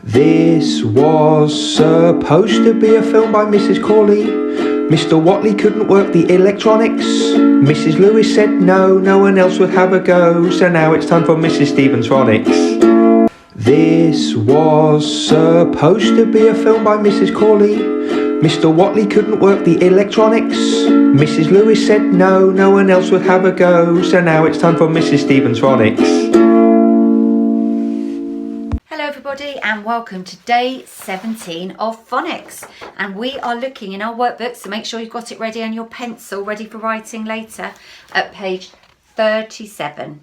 This was supposed to be a film by Mrs. Corley. Mr. Watley couldn't work the electronics. Mrs. Lewis said no one else would have a go. So now it's time for Mrs. Stevens Phonics. This was supposed to be a film by Mrs. Corley. Mr. Watley couldn't work the electronics. Mrs. Lewis said no one else would have a go. So now it's time for Mrs. Stevens Phonics. Hello everybody and welcome to day 17 of Phonics, and we are looking in our workbook, so make sure you've got it ready and your pencil ready for writing later, at page 37,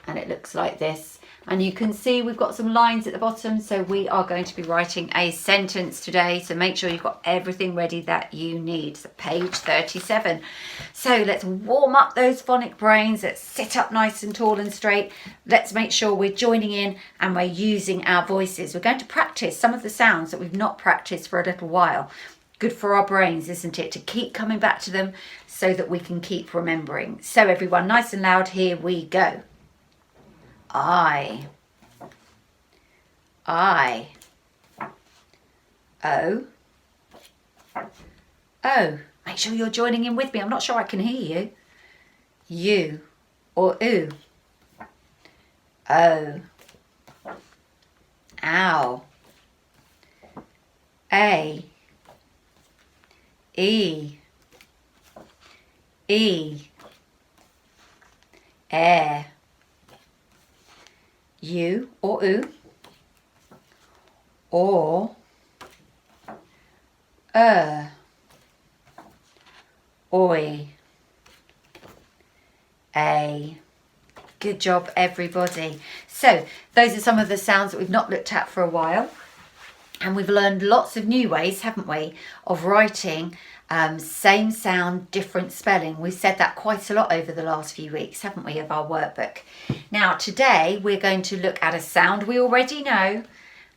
and it looks like this. And you can see we've got some lines at the bottom, so we are going to be writing a sentence today, so make sure you've got everything ready that you need. So page 37. So let's warm up those phonic brains. Let's sit up nice and tall and straight. Let's make sure we're joining in and we're using our voices. We're going to practice some of the sounds that we've not practiced for a little while. Good for our brains, isn't it, to keep coming back to them so that we can keep remembering. So everyone, nice and loud, here we go. I, O, O. Make sure you're joining in with me. I'm not sure I can hear you. U or oo. O, ow. A, E, air. U or oo, or, oi, a. Good job everybody. So those are some of the sounds that we've not looked at for a while, and we've learned lots of new ways, haven't we, of writing same sound, different spelling. We've said that quite a lot over the last few weeks, haven't we, of our workbook. Now today we're going to look at a sound we already know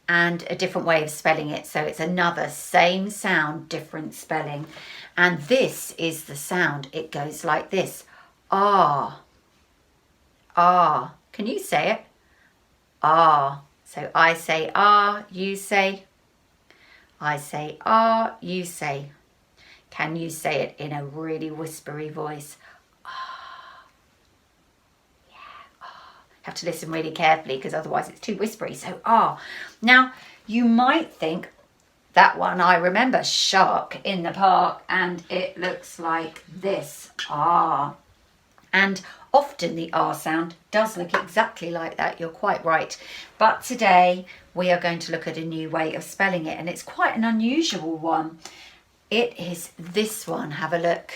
and a different way of spelling it. So it's another same sound, different spelling. And this is the sound. It goes like this. Ah. Ah. Can you say it? Ah. So I say ah, you say. I say ah, you say. Can you say it in a really whispery voice? Ah. Yeah, ah. Have to listen really carefully because otherwise it's too whispery. So ah. Now you might think that one I remember, Shark in the Park, and it looks like this. Ah. And often the R sound does look exactly like that. You're quite right. But today we are going to look at a new way of spelling it, and it's quite an unusual one. It is this one. Have a look.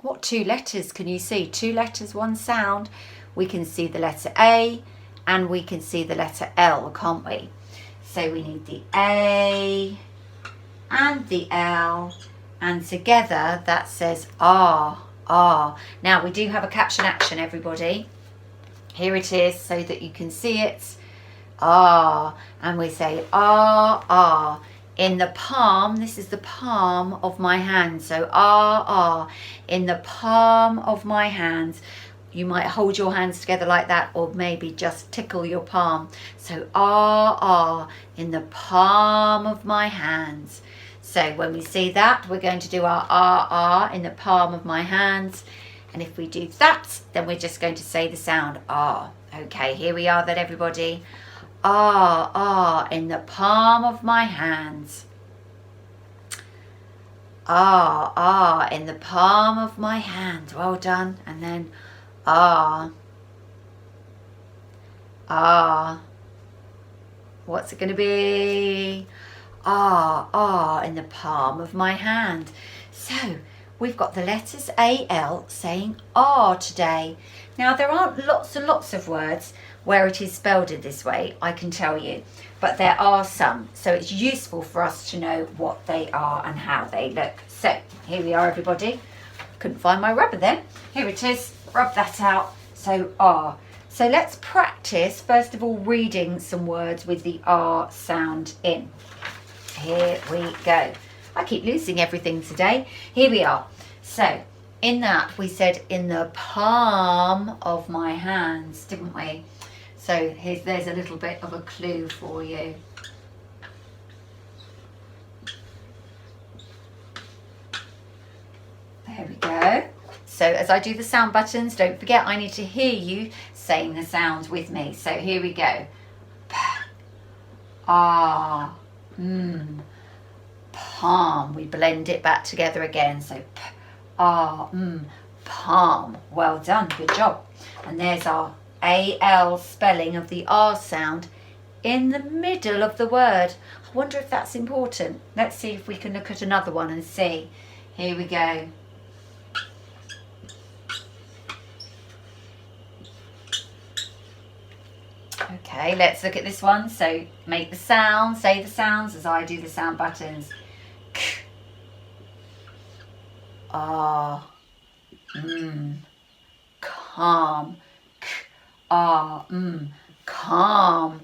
What two letters can you see? Two letters, one sound. We can see the letter A and we can see the letter L, can't we? So we need the A and the L, and together that says R, R. Now we do have a caption action, everybody. Here it is so that you can see it. R, and we say R, R. In the palm, this is the palm of my hand. So R, R, in the palm of my hands. You might hold your hands together like that, or maybe just tickle your palm. So R, R, in the palm of my hands. So when we see that, we're going to do our R, R, in the palm of my hands. And if we do that, then we're just going to say the sound R. Okay, here we are then, everybody. R, R, in the palm of my hands. R, R, in the palm of my hand. Well done. And then R, R. What's it going to be? R, R, in the palm of my hand. So we've got the letters A, L saying R today. Now there aren't lots and lots of words where it is spelled in this way, I can tell you, but there are some, so it's useful for us to know what they are and how they look. So here we are, everybody. Couldn't find my rubber then. Here it is. Rub that out. So R. So let's practice first of all reading some words with the R sound in. Here we go. I keep losing everything today. Here we are. So in that we said in the palm of my hands, didn't we? So there's a little bit of a clue for you. There we go. So as I do the sound buttons, don't forget I need to hear you saying the sounds with me. So here we go. P, ah, palm. We blend it back together again. So p, ah, palm. Well done, good job. And there's our AL spelling of the R sound in the middle of the word. I wonder if that's important. Let's see if we can look at another one and see. Here we go. Okay, let's look at this one. So make the sound, say the sounds as I do the sound buttons. K, ah, calm. K, ah, calm.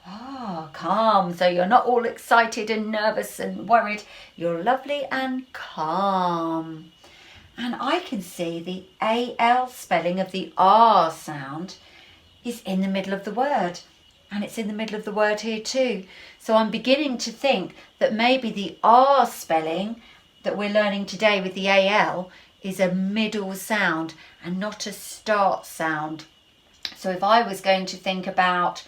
Ah, calm. So you're not all excited and nervous and worried. You're lovely and calm. And I can see the AL spelling of the R sound is in the middle of the word, and it's in the middle of the word here too. So I'm beginning to think that maybe the R spelling that we're learning today with the AL is a middle sound and not a start sound. So if I was going to think about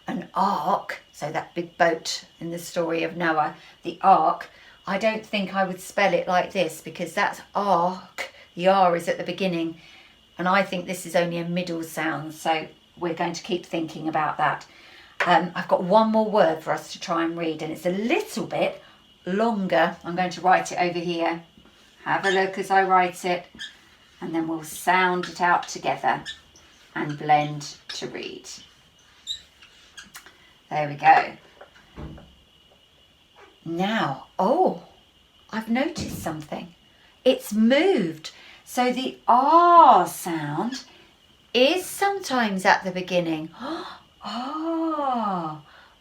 an ark, so that big boat in the story of Noah, the ark, I don't think I would spell it like this, because that's ark, the R is at the beginning, and I think this is only a middle sound. So we're going to keep thinking about that. I've got one more word for us to try and read, and it's a little bit longer. I'm going to write it over here. Have a look as I write it, and then we'll sound it out together and blend to read. There we go. Now, oh, I've noticed something. It's moved. So the R sound is sometimes at the beginning. Ah,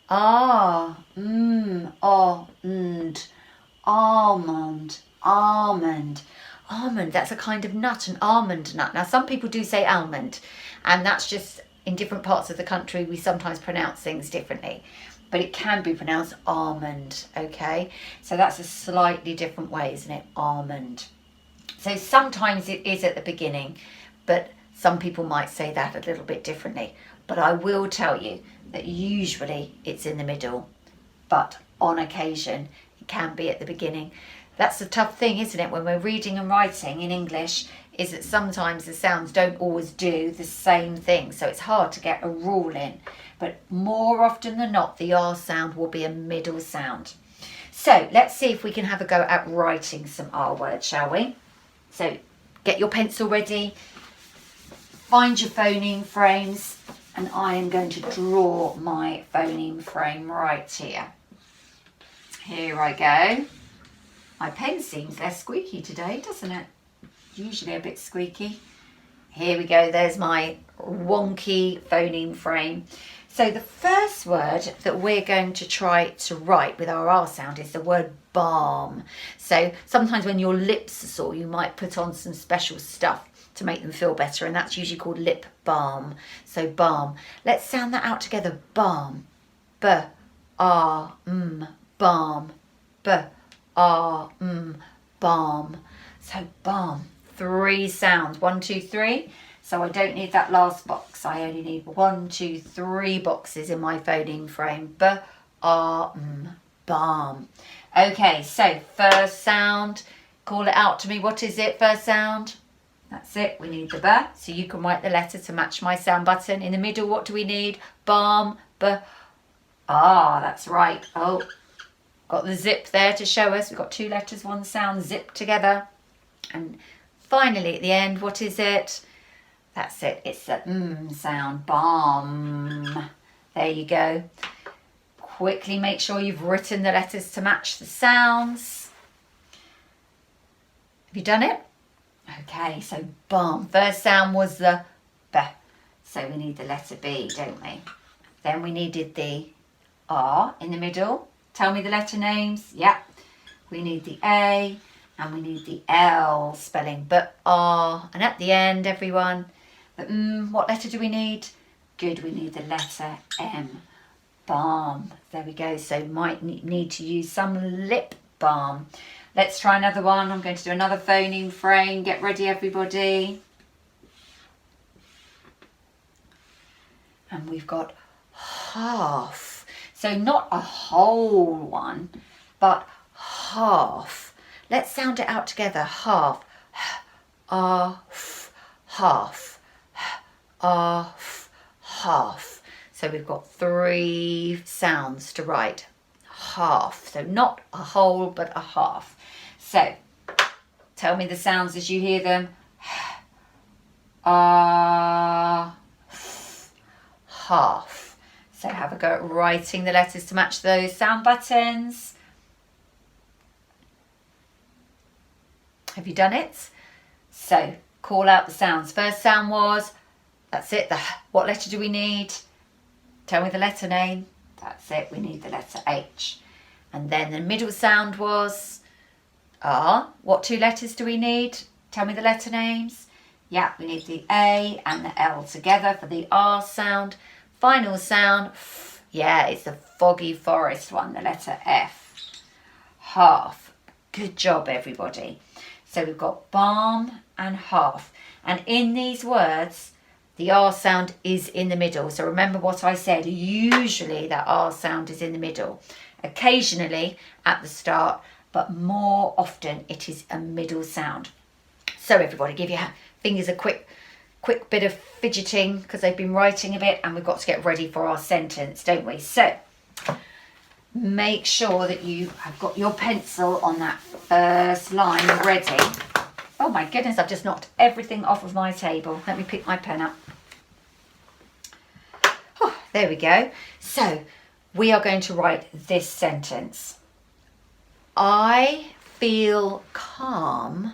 and, almond, almond. Almond, that's a kind of nut, an almond nut. Now, some people do say almond, and that's just in different parts of the country, we sometimes pronounce things differently, but it can be pronounced almond, okay? So that's a slightly different way, isn't it? Almond. So sometimes it is at the beginning, but some people might say that a little bit differently. But I will tell you that usually it's in the middle, but on occasion it can be at the beginning. That's the tough thing, isn't it, when we're reading and writing in English, is that sometimes the sounds don't always do the same thing. So it's hard to get a rule in. But more often than not, the R sound will be a middle sound. So let's see if we can have a go at writing some R words, shall we? So get your pencil ready, find your phoneme frames, and I am going to draw my phoneme frame right here. Here I go. My pen seems less squeaky today, doesn't it? Usually a bit squeaky. Here we go, there's my wonky phoneme frame. So the first word that we're going to try to write with our R sound is the word balm. So sometimes when your lips are sore, you might put on some special stuff to make them feel better, and that's usually called lip balm. So balm. Let's sound that out together. Balm. B-A-R-M. Balm. B-A-R-M. Balm. So balm. 3 sounds. 1, 2, 3. So I don't need that last box. I only need 1, 2, 3 boxes in my phoneme frame. B-A-R-M. Balm. Okay, so first sound. Call it out to me. What is it? First sound. That's it. We need the B. So you can write the letter to match my sound button. In the middle, what do we need? Balm. B. Ah, that's right. Oh, got the zip there to show us. We've got 2 letters, 1 sound, zip together. And finally, at the end, what is it? That's it. It's the sound. Balm. There you go. Quickly make sure you've written the letters to match the sounds. Have you done it? Okay, so balm. First sound was the B. So we need the letter B, don't we? Then we needed the R in the middle. Tell me the letter names. Yeah. We need the A and we need the L spelling. But R. And at the end, everyone, the what letter do we need? Good, we need the letter M. Balm. There we go. So might need to use some lip balm. Let's try another one. I'm going to do another phoneme frame. Get ready, everybody. And we've got half. So not a whole one, but half. Let's sound it out together. Half. Half. Half. Half. Half. So we've got 3 sounds to write. Half. So not a whole, but a half. So tell me the sounds as you hear them. Half. So have a go at writing the letters to match those sound buttons. Have you done it? So call out the sounds. First sound was, that's it. What letter do we need? Tell me the letter name. That's it. We need the letter H. And then the middle sound was R. What 2 letters do we need? Tell me the letter names. Yeah, we need the A and the L together for the R sound. Final sound, F. Yeah, it's the foggy forest one, the letter F. Half. Good job, everybody. So we've got balm and half. And in these words, the R sound is in the middle. So remember what I said. Usually that R sound is in the middle. Occasionally at the start, but more often it is a middle sound. So everybody, give your fingers a quick bit of fidgeting because they've been writing a bit and we've got to get ready for our sentence, don't we? So make sure that you have got your pencil on that first line ready. Oh my goodness, I've just knocked everything off of my table. Let me pick my pen up. Oh, there we go. So we are going to write this sentence. I feel calm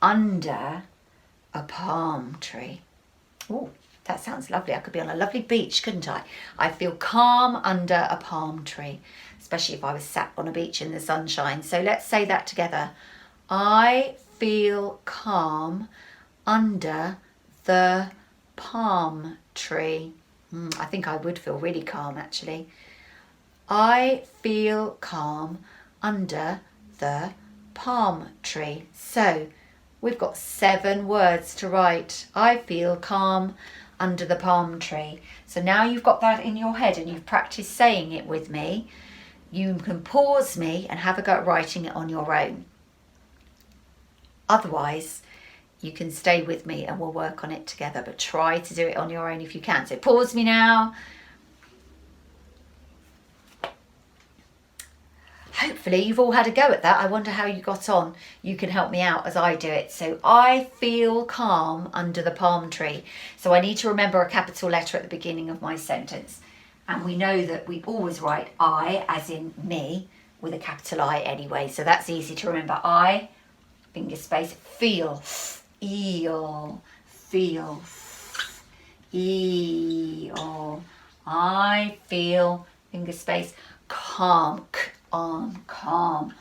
under a palm tree. Oh, that sounds lovely. I could be on a lovely beach, couldn't I? I feel calm under a palm tree, especially if I was sat on a beach in the sunshine. So let's say that together. I feel calm under the palm tree. I think I would feel really calm, actually. I feel calm under the palm tree. So we've got 7 words to write. I feel calm under the palm tree. So now you've got that in your head and you've practiced saying it with me. You can pause me and have a go at writing it on your own. Otherwise, you can stay with me and we'll work on it together, but try to do it on your own if you can. So pause me now. Hopefully you've all had a go at that. I wonder how you got on. You can help me out as I do it. So I feel calm under the palm tree. So I need to remember a capital letter at the beginning of my sentence. And we know that we always write I, as in me, with a capital I anyway. So that's easy to remember. I, finger space, feel, eel, feel, eel. I feel, finger space, calm, calm.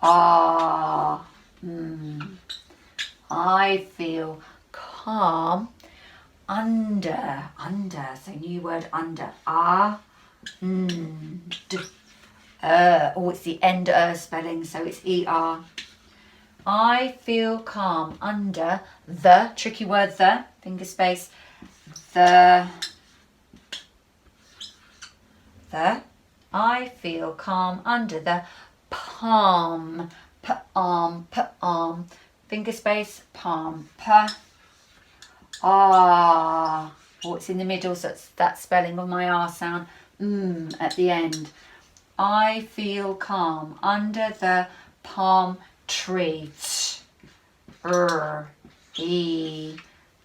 I feel calm under, so new word under. It's the end spelling, so it's ER. I feel calm under the, tricky word the, finger space, the. I feel calm under the palm, palm, finger space, palm, it's in the middle, so it's that spelling of my R sound, at the end. I feel calm under the palm tree, E,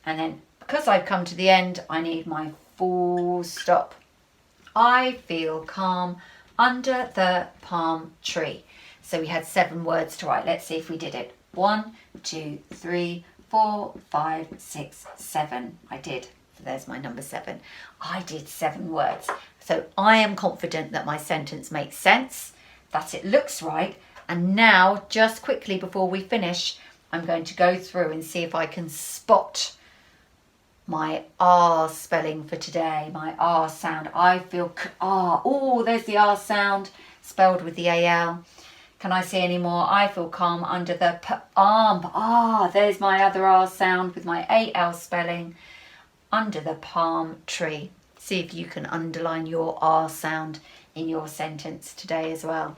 and then because I've come to the end, I need my full stop. I feel calm under the palm tree. So we had 7 words to write. Let's see if we did it. 1, 2, 3, 4, 5, 6, 7. I did. So there's my number 7. I did 7 words. So I am confident that my sentence makes sense, that it looks right. And now, just quickly before we finish, I'm going to go through and see if I can spot my R spelling for today, my R sound. I feel R. Oh, there's the R sound spelled with the AL. Can I see any more? I feel calm under the arm. Ah, there's my other R sound with my AL spelling under the palm tree. See if you can underline your R sound in your sentence today as well.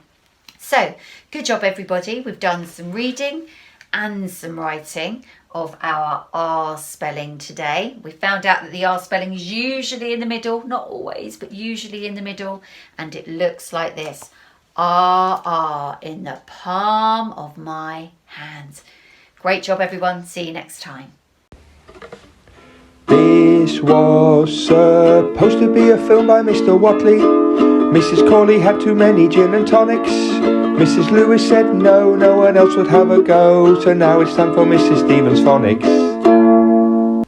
So, good job everybody. We've done some reading and some writing of our R spelling today. We found out that the R spelling is usually in the middle, not always, but usually in the middle, and it looks like this. R in the palm of my hands. Great job everyone. See you next time. This was supposed to be a film by Mr. Watley. Mrs. Corley had too many gin and tonics. Mrs. Lewis said no, no one else would have a go. So now it's time for Mrs. Stevens' Phonics.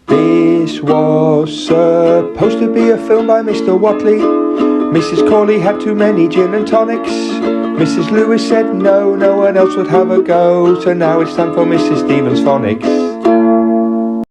This was supposed to be a film by Mr. Watley. Mrs. Corley had too many gin and tonics. Mrs. Lewis said no, no one else would have a go. So now it's time for Mrs. Stevens' Phonics.